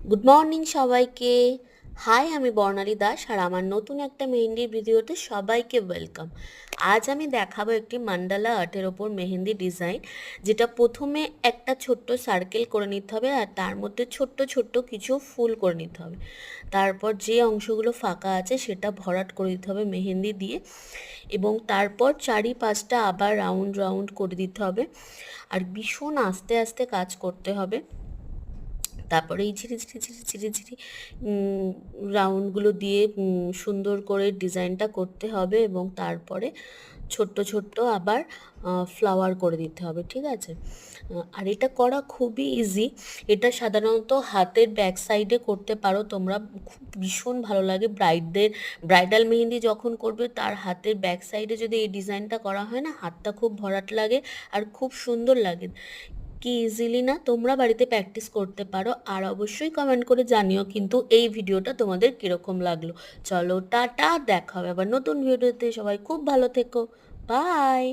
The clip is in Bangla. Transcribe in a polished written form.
গুড মর্নিং সবাইকে। হাই, আমি বর্ণালী দাস আর আমার নতুন একটা মেহেন্দির ভিডিওতে সবাইকে ওয়েলকাম। আজ আমি দেখাবো একটি মান্ডালা আর্টের ওপর মেহেন্দি ডিজাইন, যেটা প্রথমে একটা ছোট্ট সার্কেল করে নিতে হবে আর তার মধ্যে ছোট্ট ছোট্ট কিছু ফুল করে নিতে হবে। তারপর যে অংশগুলো ফাঁকা আছে সেটা ভরাট করে দিতে হবে মেহেন্দি দিয়ে, এবং তারপর চারিপাশটা আবার রাউন্ড রাউন্ড করে দিতে হবে। আর ভীষণ আস্তে আস্তে কাজ করতে হবে। তারপরে এই ঝিরি ঝিরি ঝিরি ঝিরি ঝিরি রাউন্ডগুলো দিয়ে সুন্দর করে ডিজাইনটা করতে হবে, এবং তারপরে ছোট্ট ছোট্ট আবার ফ্লাওয়ার করে দিতে হবে। ঠিক আছে? আর এটা করা খুবই ইজি। এটা সাধারণত হাতের ব্যাক সাইডে করতে পারো তোমরা। খুব ভীষণ ভালো লাগে ব্রাইডাল মেহেন্দি যখন করবে তার হাতের ব্যাক সাইডে যদি এই ডিজাইনটা করা হয় না, হাতটা খুব ভরাট লাগে আর খুব সুন্দর লাগে। কি ইজিলি না, তোমরা বাড়িতে প্র্যাকটিস করতে পারো। আর অবশ্যই কমেন্ট করে জানিও কিন্তু এই ভিডিওটা তোমাদের কিরকম লাগলো। চলো টাটা, দেখা হবে আবার নতুন ভিডিওতে। সবাই খুব ভালো থেকো। বাই।